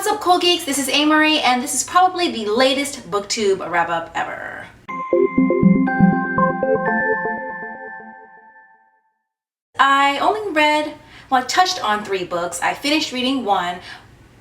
What's up, cool geeks? This is Amerie, and this is probably the latest booktube wrap-up ever. I touched on 3 books. I finished reading 1,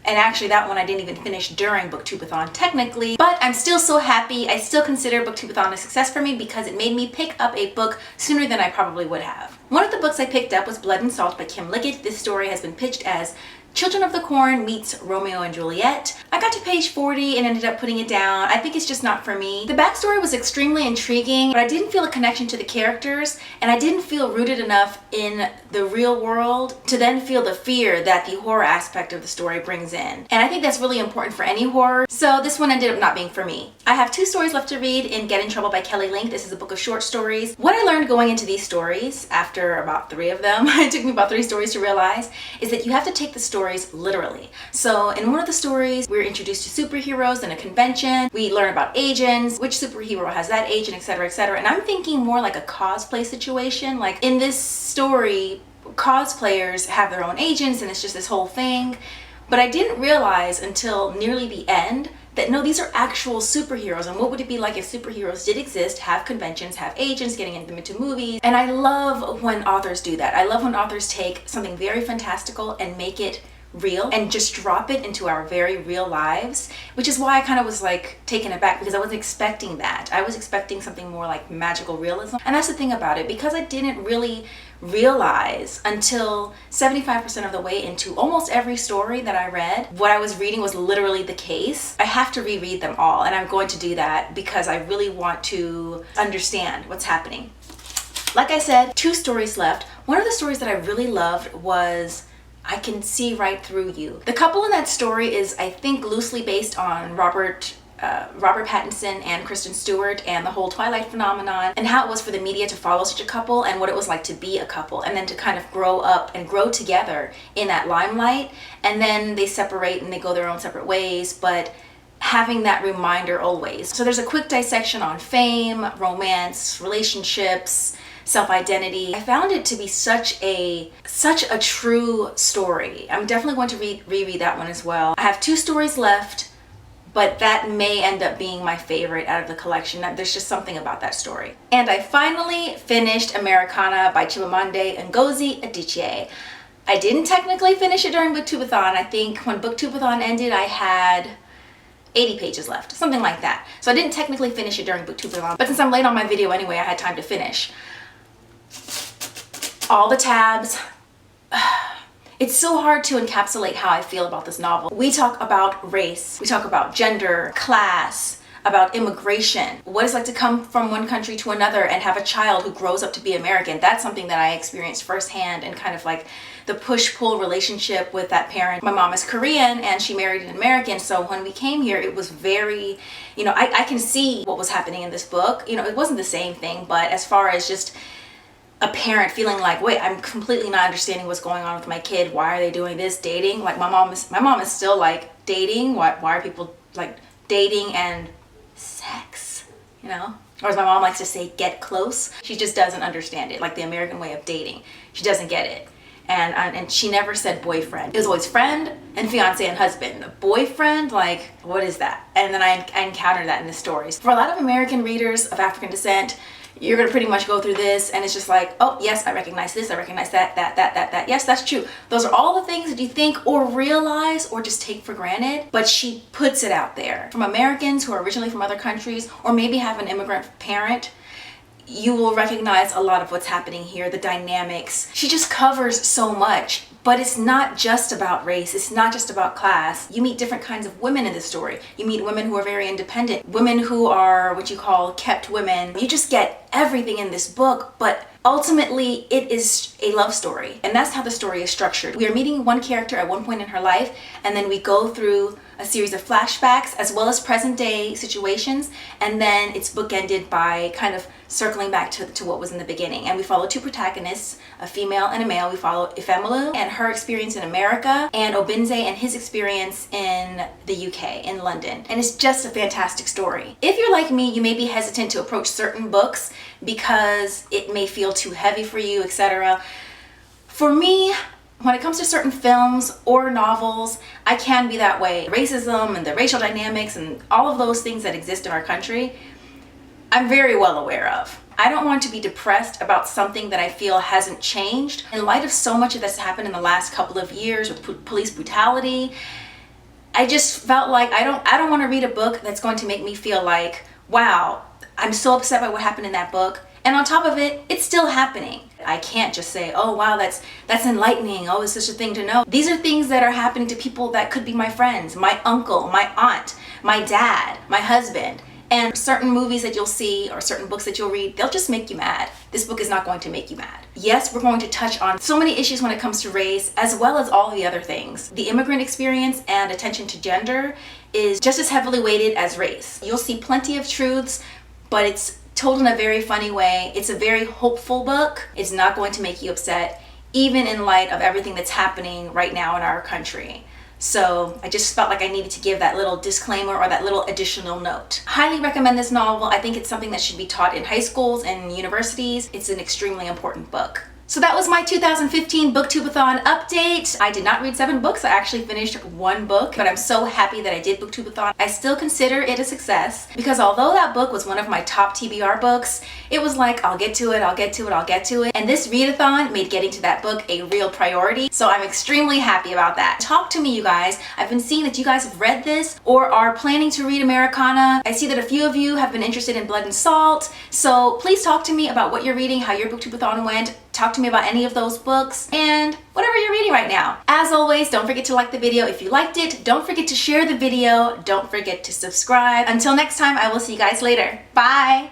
and actually that one I didn't even finish during Booktubeathon technically, but I'm still so happy. I still consider Booktubeathon a success for me because it made me pick up a book sooner than I probably would have. One of the books I picked up was Blood and Salt by Kim Liggett. This story has been pitched as Children of the Corn meets Romeo and Juliet. I got to page 40 and ended up putting it down. I think it's just not for me. The backstory was extremely intriguing, but I didn't feel a connection to the characters, and I didn't feel rooted enough in the real world to then feel the fear that the horror aspect of the story brings in. And I think that's really important for any horror, so this one ended up not being for me. I have 2 stories left to read in Get in Trouble by Kelly Link. This is a book of short stories. What I learned going into these stories, after about 3 of them, it took me about 3 stories to realize, is that you have to take the stories literally. So in one of the stories, we're introduced to superheroes in a convention. We learn about agents, which superhero has that agent, etc., etc. And I'm thinking more like a cosplay situation. Like in this story, cosplayers have their own agents and it's just this whole thing. But I didn't realize until nearly the end that no, these are actual superheroes. And what would it be like if superheroes did exist, have conventions, have agents, getting them into movies? And I love when authors do that. I love when authors take something very fantastical and make it real and just drop it into our very real lives, which is why I kind of was like taken aback because I wasn't expecting that. I was expecting something more like magical realism. And that's the thing about it, because I didn't really realize until 75% of the way into almost every story that I read, what I was reading was literally the case. I have to reread them all, and I'm going to do that because I really want to understand what's happening. Like I said, 2 stories left. One of the stories that I really loved was I Can See Right Through You. The couple in that story is, I think, loosely based on Robert Pattinson and Kristen Stewart and the whole Twilight phenomenon, and how it was for the media to follow such a couple and what it was like to be a couple and then to kind of grow up and grow together in that limelight, and then they separate and they go their own separate ways, but having that reminder always. So there's a quick dissection on fame, romance, relationships, self-identity. I found it to be such a true story. I'm definitely going to reread that one as well. I have 2 stories left, but that may end up being my favorite out of the collection. There's just something about that story. And I finally finished Americanah by Chimamanda Ngozi Adichie. I didn't technically finish it during Booktubeathon. I think when Booktubeathon ended, I had 80 pages left, something like that. So I didn't technically finish it during Booktubeathon, but since I'm late on my video anyway, I had time to finish. All the tabs. It's so hard to encapsulate how I feel about this novel. We talk about race, we talk about gender, class, about immigration, what it's like to come from one country to another and have a child who grows up to be American. That's something that I experienced firsthand, and kind of like the push-pull relationship with that parent. My mom is Korean and she married an American, so when we came here it was very, I can see what was happening in this book. It wasn't the same thing, but as far as just a parent feeling like, wait, I'm completely not understanding what's going on with my kid. Why are they doing this? Dating? Like my mom is still like, dating? Why are people like dating and sex? Or as my mom likes to say, get close. She just doesn't understand it, like the American way of dating. She doesn't get it. And she never said boyfriend. It was always friend and fiance and husband. Boyfriend, like, what is that? And then I encountered that in the stories. For a lot of American readers of African descent, you're gonna pretty much go through this and it's just like, oh yes, I recognize this, I recognize that. Yes, that's true. Those are all the things that you think or realize or just take for granted, but she puts it out there. From Americans who are originally from other countries or maybe have an immigrant parent, you will recognize a lot of what's happening here, the dynamics. She just covers so much, but it's not just about race, it's not just about class. You meet different kinds of women in this story. You meet women who are very independent, women who are what you call kept women. You just get everything in this book, but ultimately it is a love story, and that's how the story is structured. We are meeting one character at one point in her life, and then we go through a series of flashbacks as well as present day situations, and then it's bookended by kind of circling back to what was in the beginning. And we follow 2 protagonists, a female and a male. We follow Ifemelu and her experience in America, and Obinze and his experience in the UK, in London. And it's just a fantastic story. If you're like me, you may be hesitant to approach certain books because it may feel too heavy for you, etc. For me, When it comes to certain films or novels, I can be that way. Racism and the racial dynamics and all of those things that exist in our country, I'm very well aware of. I don't want to be depressed about something that I feel hasn't changed. In light of so much of this happened in the last couple of years with police brutality, I just felt like I don't want to read a book that's going to make me feel like, wow, I'm so upset by what happened in that book. And on top of it, it's still happening. I can't just say, oh wow, that's enlightening. Oh, it's such a thing to know. These are things that are happening to people that could be my friends, my uncle, my aunt, my dad, my husband. And certain movies that you'll see or certain books that you'll read, they'll just make you mad. This book is not going to make you mad. Yes, we're going to touch on so many issues when it comes to race, as well as all the other things. The immigrant experience and attention to gender is just as heavily weighted as race. You'll see plenty of truths, but it's told in a very funny way. It's a very hopeful book. It's not going to make you upset, even in light of everything that's happening right now in our country. So I just felt like I needed to give that little disclaimer or that little additional note. Highly recommend this novel. I think it's something that should be taught in high schools and universities. It's an extremely important book. So that was my 2015 Booktubeathon update. I did not read 7 books. I actually finished 1 book, but I'm so happy that I did Booktubeathon. I still consider it a success because although that book was one of my top TBR books, it was like, I'll get to it, I'll get to it, I'll get to it. And this readathon made getting to that book a real priority. So I'm extremely happy about that. Talk to me, you guys. I've been seeing that you guys have read this or are planning to read Americanah. I see that a few of you have been interested in Blood and Salt. So please talk to me about what you're reading, how your Booktubeathon went. Talk to me about any of those books and whatever you're reading right now. As always, don't forget to like the video if you liked it. Don't forget to share the video. Don't forget to subscribe. Until next time, I will see you guys later. Bye!